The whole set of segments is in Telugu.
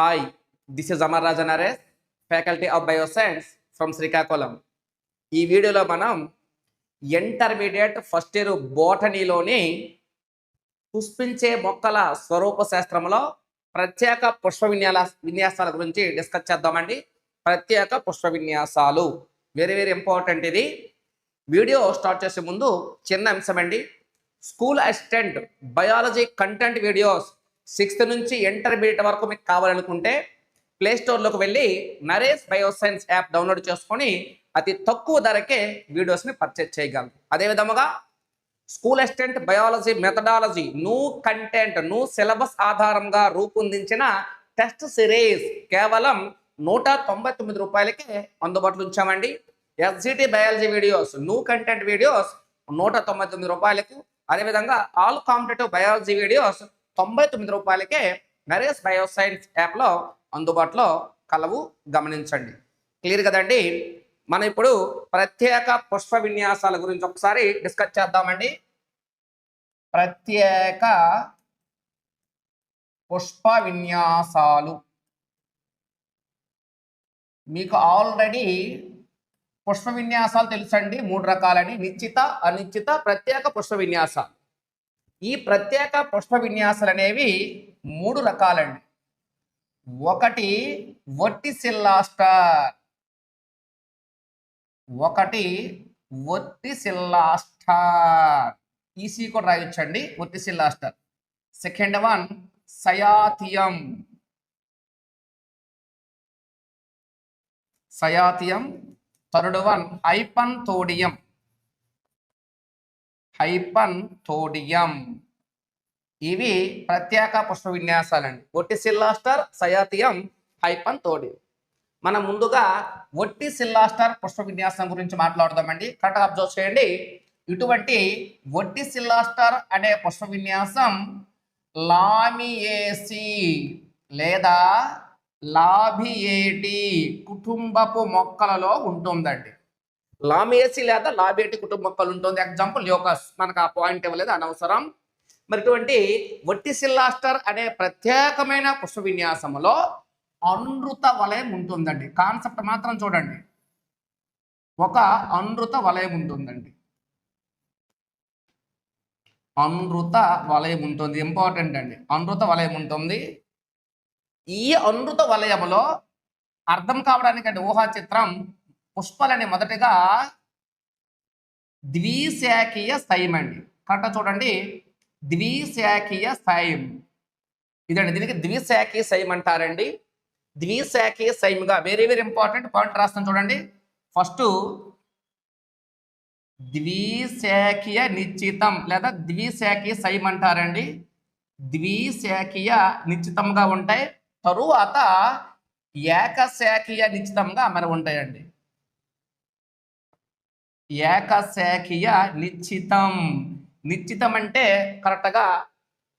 Hi, this is Amar Raja Naresh, faculty of bioscience from Srikakulam. ఈ వీడియోలో మనం ఇంటర్మీడియట్ ఫస్ట్ ఇయర్ బోటనీలోని పుష్పించే మొక్కల స్వరూప శాస్త్రంలో ప్రత్యేక పుష్ప విన్యాసాల గురించి డిస్కస్ చేద్దామండి. ప్రత్యేక పుష్ప విన్యాసాలు వెరీ వెరీ ఇంపార్టెంట్. ఇది వీడియో స్టార్ట్ చేసే ముందు చిన్న అంశం అండి. School assistant biology content videos 6th నుంచి ఇంటర్మీడియట్ వరకు మీకు కావాలనుకుంటే ప్లే స్టోర్లోకి వెళ్ళి నరేష్ బయోసైన్స్ యాప్ డౌన్లోడ్ చేసుకొని అతి తక్కువ ధరకే వీడియోస్ని పర్చేజ్ చేయగలరు. అదేవిధముగా school assistant biology methodology new content new syllabus ఆధారంగా రూపొందించిన టెస్ట్ సిరీస్ కేవలం 199 రూపాయలకే అందుబాటులో ఉంచామండి. SGT biology videos new content videos 199 రూపాయలకు, అదేవిధంగా ఆల్ కాంపిటేటివ్ బయాలజీ వీడియోస్ 99 రూపాయలకే నరేష్ బయోసైన్స్ యాప్లో అందుబాటులో కలవు. గమనించండి. క్లియర్ కదండి. మనం ఇప్పుడు ప్రత్యేక పుష్ప విన్యాసాల గురించి ఒకసారి డిస్కస్ చేద్దామండి. ప్రత్యేక పుష్ప విన్యాసాలు మీకు ఆల్రెడీ పుష్ప విన్యాసాలు తెలుసండి. 3 రకాలని: నిశ్చిత, అనిశ్చిత, ప్రత్యేక పుష్ప విన్యాసాలు. ఈ ప్రత్యేక పుష్ప విన్యాసాలు అనేవి 3 రకాలండి. ఒకటి వర్టిసిల్లాస్టర్, ఈసీ కూడా రాయొచ్చండి, verticillaster. Second one cyathium, third one hypanthodium. ఇవి ప్రత్యేక పుష్ప విన్యాసాలండి. వర్టిసిల్లాస్టర్, సయాథియం, హైపంథోడియం. మనం ముందుగా వర్టిసిల్లాస్టర్ పుష్ప విన్యాసం గురించి మాట్లాడదామండి. కరెక్ట్గా అబ్జర్వ్ చేయండి. ఇటువంటి వర్టిసిల్లాస్టర్ అనే పుష్ప విన్యాసం లామియేసి లేదా లాబియేటి కుటుంబపు మొక్కలలో ఉంటుందండి. లామియేసి లేదా లాబియేటి కుటుంబ మొక్కలు ఉంటుంది. ఎగ్జాంపుల్ ల్యూకస్. మనకు ఆ పాయింట్ ఇవ్వలేదు, అనవసరం. మరి ఇటువంటి వర్టిసిల్లాస్టర్ అనే ప్రత్యేకమైన పుష్ప విన్యాసంలో అనృత వలయం ఉంటుందండి. కాన్సెప్ట్ మాత్రం చూడండి. ఒక అనృత వలయం ఉంటుందండి. అనృత వలయం ఉంటుంది. ఇంపార్టెంట్ అండి. అనృత వలయం ఉంటుంది. ఈ అనృత వలయములో అర్థం కావడానికి అంటే ఊహా చిత్రం, పుష్పాలని మొదటిగా ద్విశాఖీయ స్థైమ్ అండి. కరెక్ట్గా చూడండి. ద్విశాఖీయ స్థైమ్ ఇదండి. దీనికి ద్విశాఖీయ స్థైమ్ అంటారండి. ద్విశాఖీయ స్థైమ్గా వెరీ వెరీ ఇంపార్టెంట్ పాయింట్ రాస్తాను చూడండి. ఫస్ట్ ద్విశాఖీయ నిశ్చితం లేదా ద్విశాఖీయ స్థైమ్ అంటారండి. ద్విశాఖీయ నిశ్చితంగా ఉంటాయి. తరువాత ఏకశాఖీయ నిశ్చితంగా మరి ఉంటాయండి. ఏకశాఖీయ నిశ్చితం అంటే కరెక్ట్గా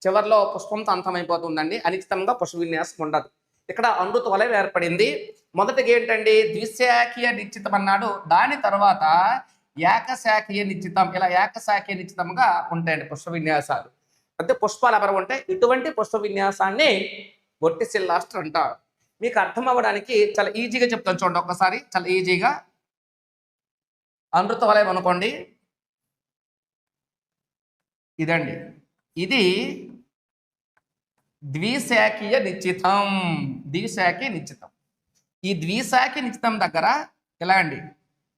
చివరిలో పుష్పంతో అంతమైపోతుందండి. అనిశ్చితంగా పుష్ప విన్యాసం ఉండదు. ఇక్కడ అనృత వలయం ఏర్పడింది. మొదటిగా ఏంటండి, ద్విశాఖీయ నిశ్చితం అన్నాడు. దాని తర్వాత ఏకశాఖీయ నిశ్చితం. ఇలా ఏకశాఖీయ నిశ్చితంగా ఉంటాయండి పుష్ప విన్యాసాలు. అంటే పుష్పాలు ఎవరు ఉంటాయి. ఇటువంటి పుష్ప విన్యాసాన్ని వర్టిసిల్లాస్టర్ అంటారు. మీకు అర్థం అవ్వడానికి చాలా ఈజీగా చెప్తాను చూడండి ఒక్కసారి. చాలా ఈజీగా అనృత వలయం అనుకోండి. ఇదండి, ఇది ద్విశాఖీయ నిశ్చితం. ఈ ద్విశాఖీయ నిశ్చితం దగ్గర ఇలా అండి,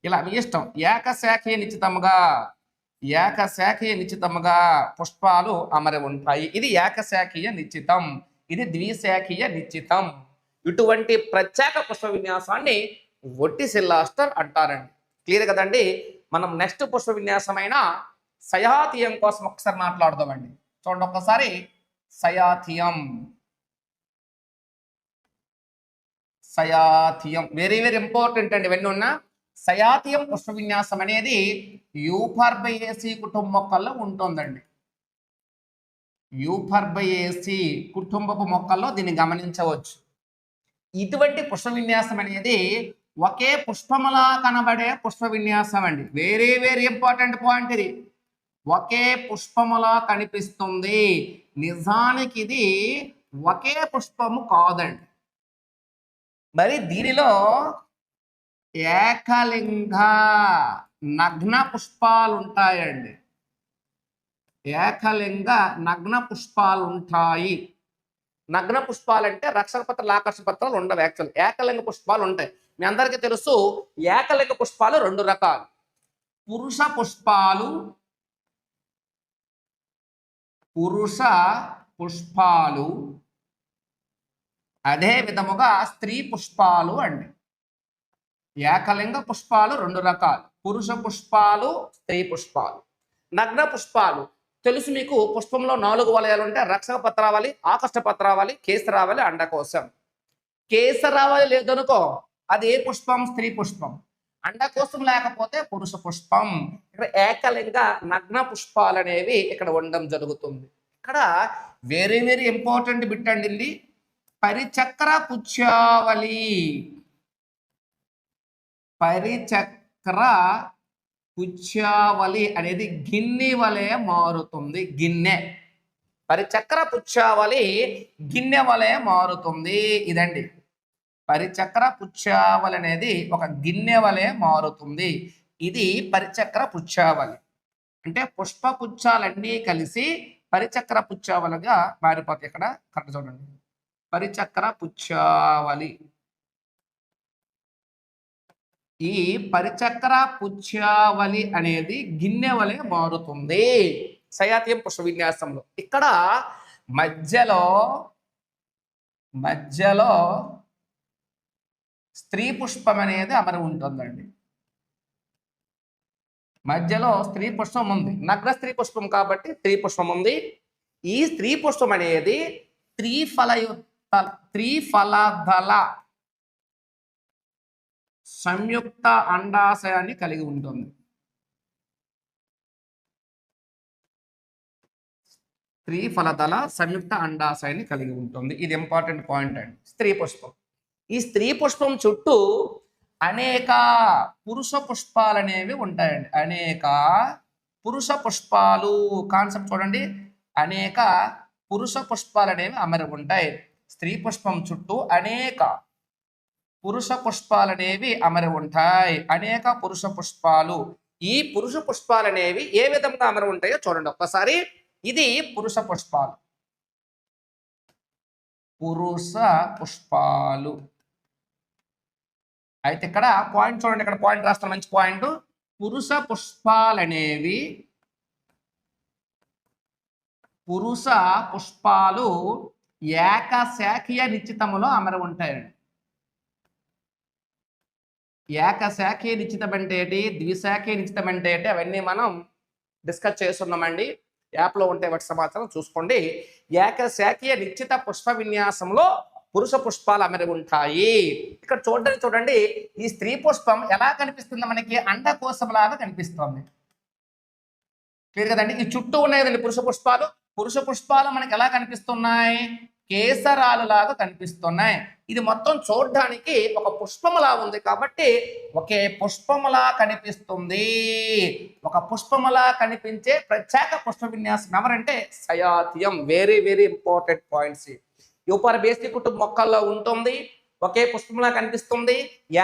ఇలా మీ ఇష్టం. ఏకశాఖీయ నిశ్చితముగా పుష్పాలు అమరి ఉంటాయి. ఇది ఏకశాఖీయ నిశ్చితం, ఇది ద్విశాఖీయ నిశ్చితం. ఇటువంటి ప్రత్యేక పుష్ప విన్యాసాన్ని వర్టిసిల్లాస్టర్ అంటారండి. క్లియర్ కదండి. మనం నెక్స్ట్ పుష్ప విన్యాసమైన సయాథియం కోసం ఒకసారి మాట్లాడదామండి. చూడండి ఒక్కసారి. సయాథియం వెరీ వెరీ ఇంపార్టెంట్ అండి. ఇవన్నీ ఉన్న సయాథియం పుష్ప విన్యాసం అనేది యూఫర్బయేసి కుటుంబ మొక్కల్లో ఉంటుందండి. యూఫర్బయేసి కుటుంబపు మొక్కల్లో దీన్ని గమనించవచ్చు. ఇటువంటి పుష్ప విన్యాసం అనేది ఒకే పుష్పములా కనబడే పుష్ప విన్యాసం అండి. వెరీ వెరీ ఇంపార్టెంట్ పాయింట్ ఇది. ఒకే పుష్పములా కనిపిస్తుంది. నిజానికి ఇది ఒకే పుష్పము కాదండి. మరి దీనిలో ఏకలింగ నగ్న పుష్పాలు ఉంటాయండి. ఏకలింగ నగ్న పుష్పాలు ఉంటాయి. నగ్న పుష్పాలు అంటే రక్షక పత్రాలు ఆకర్షణ పత్రాలు ఉండవు. యాక్చువల్ ఏకలింగ పుష్పాలు ఉంటాయి. మీ అందరికీ తెలుసు ఏకలింగ పుష్పాలు రెండు రకాలు. పురుష పుష్పాలు, పురుష పుష్పాలు, అదే విధముగా స్త్రీ పుష్పాలు అండి. ఏకలింగ పుష్పాలు రెండు రకాలు, పురుష పుష్పాలు, స్త్రీ పుష్పాలు. నగ్న పుష్పాలు తెలుసు మీకు, పుష్పంలో 4 వలయాలు ఉంటాయి. రక్షక పత్రావళి, ఆకర్షణ పత్రావళి, కేసరావళి, అండకోశం. కేసరావళి లేదనుకో అది ఏ పుష్పం? స్త్రీ పుష్పం. అండకోశం లేకపోతే పురుష పుష్పం. ఇక్కడ ఏకలింగ నగ్న పుష్పాలు అనేవి ఇక్కడ ఉండడం జరుగుతుంది. ఇక్కడ వెరీ వెరీ ఇంపార్టెంట్ బిట్ అండి ఇది. పరిచక్ర పుష్పావళి. పరిచక్ర పుష్పావళి అనేది గిన్నె వలె మారుతుంది. గిన్నె. పరిచక్ర పుష్పావళి గిన్నె వలె మారుతుంది. ఇదండి పరిచక్ర పుష్పావళి అనేది ఒక గిన్నె వలె మారుతుంది. ఇది పరిచక్ర పుష్పావళి. అంటే పుష్ప పుష్పాలన్నీ కలిసి పరిచక్ర పుష్పావళిగా మారిపోతాయి. ఇక్కడ కరెక్ట్ చూడండి, పరిచక్ర పుష్పావళి. ఈ పరిచక్ర పుష్పావళి అనేది గిన్నె వలె మారుతుంది సయాతీయం పుష్ప విన్యాసంలో. ఇక్కడ మధ్యలో స్త్రీ పుష్పం అనేది అమరి ఉంటుందండి. మధ్యలో స్త్రీ పుష్పం ఉంది. నగ్న స్త్రీ పుష్పం కాబట్టి స్త్రీ పుష్పం ఉంది. ఈ స్త్రీ పుష్పం అనేది త్రిఫలదళ సంయుక్త అండాశయాన్ని కలిగి ఉంటుంది. త్రిఫలదళ సంయుక్త అండాశయాన్ని కలిగి ఉంటుంది. ఇది ఇంపార్టెంట్ పాయింట్ అండి. స్త్రీ పుష్పం. ఈ స్త్రీ పుష్పం చుట్టూ అనేక పురుష పుష్పాలు అనేవి ఉంటాయండి. అనేక పురుష పుష్పాలు కాన్సెప్ట్ చూడండి. అనేక పురుష పుష్పాలు అనేవి అమరి ఉంటాయి. స్త్రీ పుష్పం చుట్టూ అనేక పురుష పుష్పాలు అనేవి అమరి ఉంటాయి. అనేక పురుష పుష్పాలు. ఈ పురుష పుష్పాలు అనేవి ఏ విధంగా అమరి ఉంటాయో చూడండి ఒక్కసారి. ఇది పురుష పుష్పాలు. పురుష పుష్పాలు. అయితే ఇక్కడ పాయింట్ చూడండి, ఇక్కడ పాయింట్ రాస్తాను, మంచి పాయింట్. పురుష పుష్పాలనేవి పురుష పుష్పాలు ఏకశాఖీయ నిశ్చితములో అమరి ఉంటాయండి. ఏకశాఖీయ నిశ్చితం అంటే ఏంటి, ద్విశాఖీయ నిశ్చితం అంటే ఏంటి, అవన్నీ మనం డిస్కస్ చేస్తున్నామండి. యాప్లో ఉంటే వాటి సమాచారం చూసుకోండి. ఏకశాఖీయ నిశ్చిత పుష్ప విన్యాసంలో పురుష పుష్పాలు అమరి ఉంటాయి. ఇక్కడ చూడండి ఈ స్త్రీ పుష్పం ఎలా కనిపిస్తుంది మనకి? అండకోశం లాగా కనిపిస్తుంది. క్లియర్ కదండి. ఈ చుట్టూ ఉన్నాయి కదండి పురుష పుష్పాలు. పురుష పుష్పాలు మనకి ఎలా కనిపిస్తున్నాయి? కేసరాలు లాగా కనిపిస్తున్నాయి. ఇది మొత్తం చూడడానికి ఒక పుష్పములా ఉంది కాబట్టి ఒకే పుష్పములా కనిపిస్తుంది. ఒక పుష్పములా కనిపించే ప్రత్యేక పుష్ప విన్యాసం ఎవరంటే cyathium. Very very important points. యూపర్ బేసిక్ కుటుంబ మొక్కల్లో ఉంటుంది. ఒకే పుష్పంలా కనిపిస్తుంది.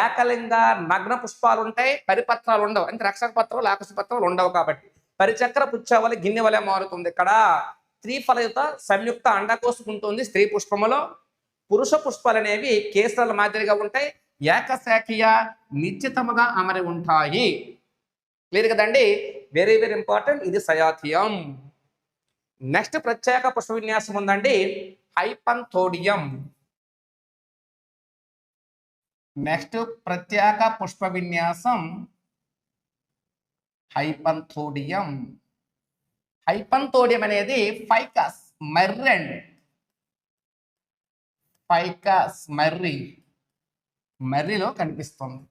ఏకలింగ నగ్న పుష్పాలు ఉంటాయి. పరిపత్రాలు ఉండవు. అంటే రక్షక పత్రాలు ఆకర్షణ పత్రాలు ఉండవు కాబట్టి పరిచక్ర పుష్పావళి గిన్నె వలె మారుతుంది. ఇక్కడ త్రిఫలయుత సంయుక్త అండకోశం ఉంటుంది స్త్రీ పుష్పములో. పురుష పుష్పాలు అనేవి కేసరాల మాదిరిగా ఉంటాయి. ఏకశాఖీయ నిశ్చితముగా అమరి ఉంటాయి. క్లియర్ కదండి. Very very important. ఇది సయాతీయం. నెక్స్ట్ ప్రత్యేక పుష్ప విన్యాసం ఉందండి, హైపంథోడియం. నెక్స్ట్ ప్రత్యేక పుష్ప విన్యాసం హైపంథోడియం. హైపంథోడియం అనేది ఫైకస్ మర్రి అండి. ఫైకస్ మర్రిలో కనిపిస్తుంది.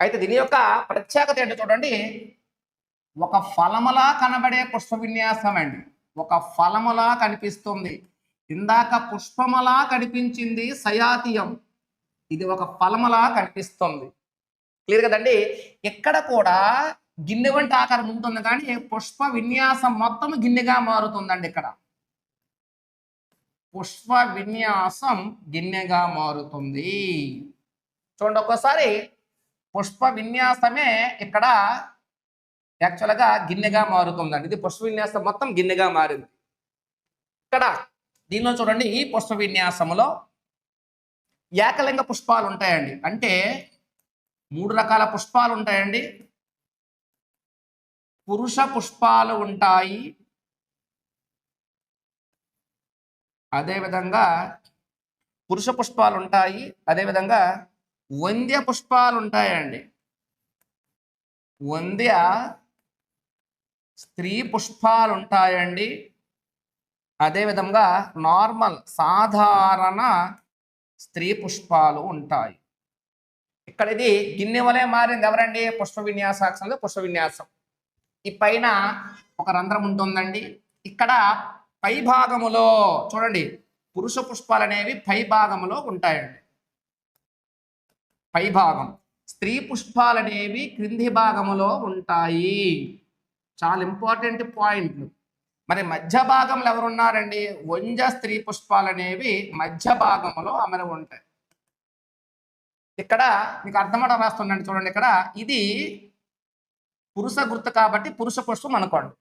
అయితే దీని యొక్క ప్రత్యేకత ఏంటో చూడండి. ఒక ఫలములా కనబడే పుష్ప విన్యాసం అండి. ఒక ఫలములా కనిపిస్తుంది. ఇందాక పుష్పములా కనిపించింది సయాతీయం. ఇది ఒక ఫలములా కనిపిస్తుంది. క్లియర్ కదండి. ఇక్కడ కూడా గిన్నె వంటి ఆకారం ఉంటుంది కానీ పుష్ప విన్యాసం మొత్తం గిన్నెగా మారుతుందండి. ఇక్కడ పుష్ప విన్యాసం గిన్నెగా మారుతుంది. చూడండి ఒక్కోసారి పుష్ప విన్యాసమే ఇక్కడ యాక్చువల్గా గిన్నెగా మారుతుందండి. ఇది పుష్ప విన్యాసం మొత్తం గిన్నెగా మారింది. ఇక్కడ దీనిలో చూడండి, ఈ పుష్ప విన్యాసంలో ఏకలింగ పుష్పాలు ఉంటాయండి. అంటే 3 రకాల పుష్పాలు ఉంటాయండి. పురుష పుష్పాలు ఉంటాయి, అదేవిధంగా పురుష పుష్పాలు ఉంటాయి, అదేవిధంగా వంద్య పుష్పాలు ఉంటాయండి. వంద్య స్త్రీ పుష్పాలు ఉంటాయండి, అదేవిధంగా నార్మల్ సాధారణ స్త్రీ పుష్పాలు ఉంటాయి. ఇక్కడ ఇది గిన్నె వలె మారింది ఎవరండి? పుష్ప విన్యాసాక్షంలో పుష్ప విన్యాసం. ఈ పైన ఒక రంధ్రం ఉంటుందండి. ఇక్కడ పై భాగములో చూడండి, పురుష పుష్పాలు అనేవి పై భాగంలో ఉంటాయండి. పై భాగం. స్త్రీ పుష్పాలు అనేవి క్రింది భాగములో ఉంటాయి. చాలా ఇంపార్టెంట్ పాయింట్లు. మరి మధ్య భాగంలో ఎవరున్నారండి? వంజ స్త్రీ పుష్పాలు అనేవి మధ్య భాగంలో అమరి ఉంటాయి. ఇక్కడ మీకు అర్థమవడం రాస్తుందండి. చూడండి, ఇక్కడ ఇది పురుష గుర్తు కాబట్టి పురుష పుష్పం అనుకోండి.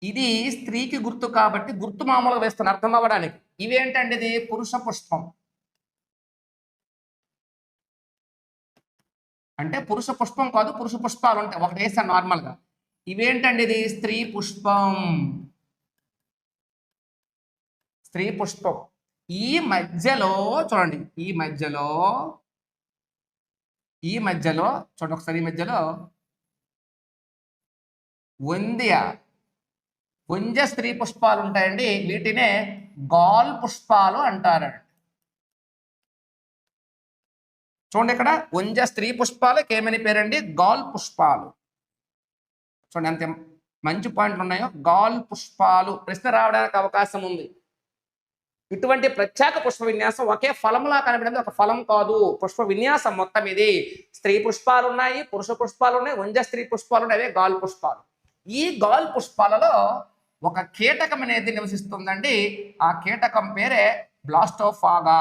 ఇది స్త్రీకి గుర్తు కాబట్టి గుర్తు మామూలుగా వేస్తాను అర్థం అవ్వడానికి. ఇవేంటండి? ఇది పురుష పుష్పం అంటే పురుష పుష్పం కాదు, పురుష పుష్పాలు ఉంటాయి. ఒకటి వేస్తాను నార్మల్గా. ఇవేంటండి? ఇది స్త్రీ పుష్పం. స్త్రీ పుష్పం. ఈ మధ్యలో చూడండి, ఈ మధ్యలో చూడండి ఒకసారి, ఈ మధ్యలో వంద్య స్త్రీ పుష్పాలు ఉంటాయండి. వీటినే గాల్ పుష్పాలు అంటారండి. చూడండి, ఇక్కడ వంద్య స్త్రీ పుష్పాలకు ఏమని పేరండి? గాల్ పుష్పాలు. చూడండి ఎంత మంచి పాయింట్లు ఉన్నాయో. గాల్ పుష్పాలు. ప్రశ్న రావడానికి అవకాశం ఉంది. ఇటువంటి ప్రత్యేక పుష్ప విన్యాసం ఒకే ఫలంలా కనబడింది, ఒక ఫలం కాదు. పుష్ప విన్యాసం మొత్తం ఇది. స్త్రీ పుష్పాలు ఉన్నాయి, పురుష పుష్పాలు ఉన్నాయి, వంజ స్త్రీ పుష్పాలు ఉన్నాయి, అవే గాల్ పుష్పాలు. ఈ గాల్ పుష్పాలలో ఒక కీటకం అనేది నివసిస్తుందండి. ఆ కీటకం పేరే బ్లాస్టోఫాగా.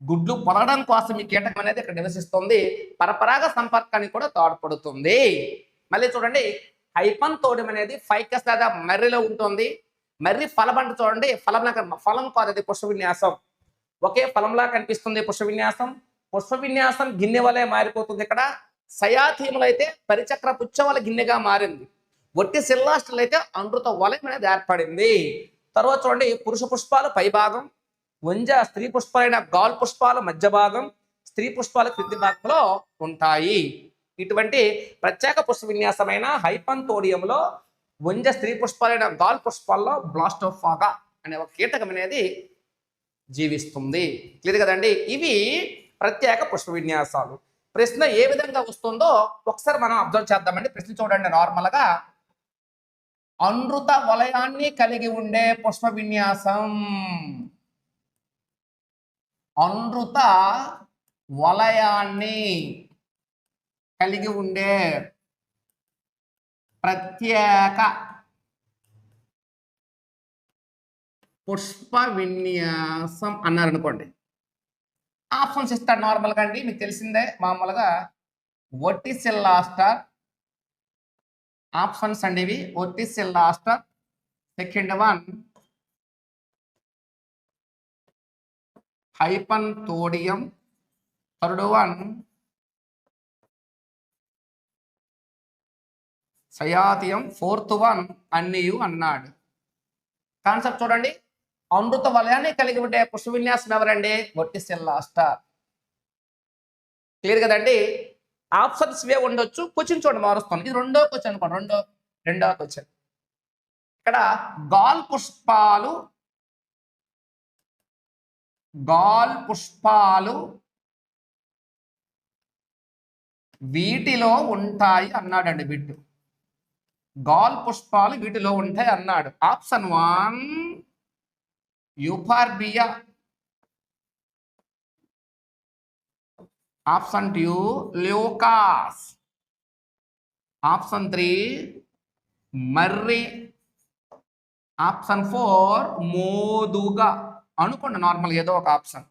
గుడ్లు పొదగడం కోసం ఈ కీటకం అనేది ఇక్కడ నివసిస్తుంది. పరపరాగ సంపర్కానికి కూడా తోడ్పడుతుంది. మళ్ళీ చూడండి, హైపంతోడియం అనేది ఫైకస్ లేదా మర్రిలో ఉంటుంది. మర్రి ఫలం అంటే చూడండి, ఫలం కాదు, అది పుష్ప విన్యాసం. ఒకే ఫలంలా కనిపిస్తుంది పుష్ప విన్యాసం. పుష్ప విన్యాసం గిన్నె వలె మారిపోతుంది. ఇక్కడ సయాథీములు అయితే పరిచక్ర పుచ్చ వల గిన్నెగా మారింది. ఒట్టి సిల్లాస్టర్లు అయితే అమృత వలయం అనేది ఏర్పడింది. తర్వాత చూడండి, పురుష పుష్పాలు పై భాగం, వంజ స్త్రీ పుష్పాలైన గాల్ పుష్పాలు మధ్య భాగం, స్త్రీ పుష్పాలు క్రింది భాగంలో ఉంటాయి. ఇటువంటి ప్రత్యేక పుష్ప విన్యాసమైన హైపంతోడియంలో వంజ స్త్రీ పుష్పాలైన గాల్ పుష్పాల్లో బ్లాస్టోఫాగా అనే ఒక కీటకం అనేది జీవిస్తుంది. క్లియర్ కదండి? ఇవి ప్రత్యేక పుష్ప విన్యాసాలు. ప్రశ్న ఏ విధంగా వస్తుందో ఒకసారి మనం అబ్జర్వ్ చేద్దామండి. ప్రశ్న చూడండి, నార్మల్గా అనృత వలయాన్ని కలిగి ఉండే పుష్ప విన్యాసం. అనృత వలయాన్ని కలిగి ఉండే ప్రత్యేక పుష్ప విన్యాసం అన్నారు అనుకోండి. ఆప్షన్స్ ఇస్తాడు నార్మల్గా అండి, మీకు తెలిసిందే. మామూలుగా వర్టిసిల్లాస్టర్ ఆప్షన్స్ అండి ఇవి. Verticillaster, second one hypanthodium, third one cyathium, fourth one అన్నియు అన్నాడు. కాన్సెప్ట్ చూడండి, అమృత వలయాన్ని కలిగి ఉండే పుష్ప విన్యాసం ఎవరండి? వర్టిసిల్లాస్టర్. క్లియర్ కదండి? ఆప్షన్స్ వే ఉండొచ్చు. క్వశ్చన్ చూడండి మారుస్తాను. ఇది రెండో క్వశ్చన్ అనుకోండి, రెండో క్వశ్చన్. ఇక్కడ గాల్ పుష్పాలు వీటిలో ఉంటాయి అన్నాడండి బిట్టు. గాల్ పుష్పాలు వీటిలో ఉంటాయి అన్నాడు. ఆప్షన్ 1 యూఫార్బియా, ఆప్షన్ 2 ల్యూకాస్, ఆప్షన్ 3 మర్రి, ఆప్షన్ 4 మోదుగా అనుకోండి. నార్మల్ ఏదో ఒక ఆప్షన్.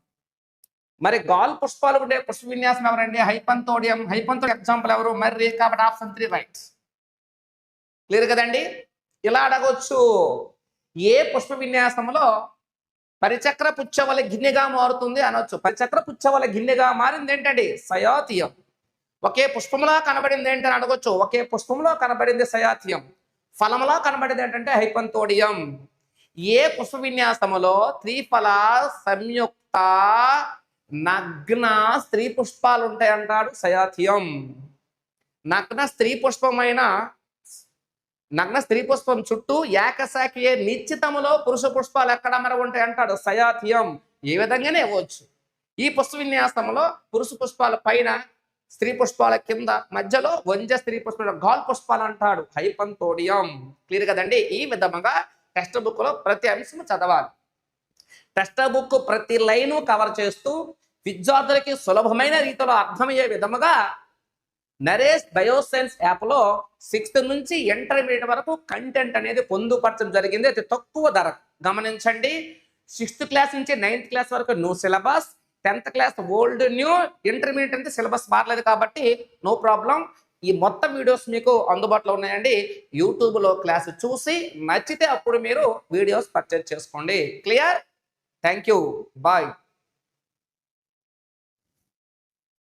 మరి గాల్ పుష్పాలు ఉండే పుష్ప విన్యాసం ఎవరండి? హైపంతోడియం. హైపంతోడియం ఎగ్జాంపుల్ ఎవరు? మర్రి. కాబట్టి ఆప్షన్ 3 రైట్. క్లియర్ కదండి? ఇలా అడగొచ్చు, ఏ పుష్ప విన్యాసంలో పరిచక్ర పుచ్చవల గిన్నెగా మారుతుంది అనొచ్చు. పరిచక్ర పుచ్చవల గిన్నెగా మారింది ఏంటండి? సయాతియం. ఒకే పుష్పంలో కనబడింది ఏంటని అడగొచ్చు. ఒకే పుష్పంలో కనబడింది సయాతియం. ఫలంలో కనబడింది ఏంటంటే హైపంతోడియం. ఏ పుష్ప విన్యాసములో త్రిఫల సంయుక్త నగ్న స్త్రీ పుష్పాలు ఉంటాయి అంటాడు? సయాతియం. నగ్న స్త్రీ పుష్పం చుట్టూ ఏకశాఖీయ నిశ్చితములో పురుష పుష్పాలు ఎక్కడ మరి ఉంటాయి అంటాడు? సయాతియం. ఏ విధంగానే ఇవ్వచ్చు. ఈ పుష్ప విన్యాసంలో పురుష పుష్పాల పైన, స్త్రీ పుష్పాల కింద, మధ్యలో వంజ స్త్రీ పుష్పాల గాల్ పుష్పాలు అంటాడు? హైపంతోడియం. క్లియర్ కదండి? ఈ విధముగా టెక్స్ట్ బుక్ లో ప్రతి అంశం చదవాలి. టెక్స్ట్ బుక్ ప్రతి లైను కవర్ చేస్తూ విద్యార్థులకి సులభమైన రీతిలో అర్థమయ్యే విధముగా నరేష్ బయోసైన్స్ యాప్లో 6th నుంచి ఇంటర్మీడియట్ వరకు కంటెంట్ అనేది పొందుపరచడం జరిగింది. అతి తక్కువ ధర. గమనించండి, 6th క్లాస్ నుంచి 9th క్లాస్ వరకు new syllabus, 10th class old new, intermediate అంటే సిలబస్ మారలేదు కాబట్టి నో ప్రాబ్లం. ఈ మొత్తం వీడియోస్ మీకు అందుబాటులో ఉన్నాయండి. యూట్యూబ్లో క్లాస్ చూసి నచ్చితే అప్పుడు మీరు వీడియోస్ పర్చేజ్ చేసుకోండి. క్లియర్? Thank you. బాయ్.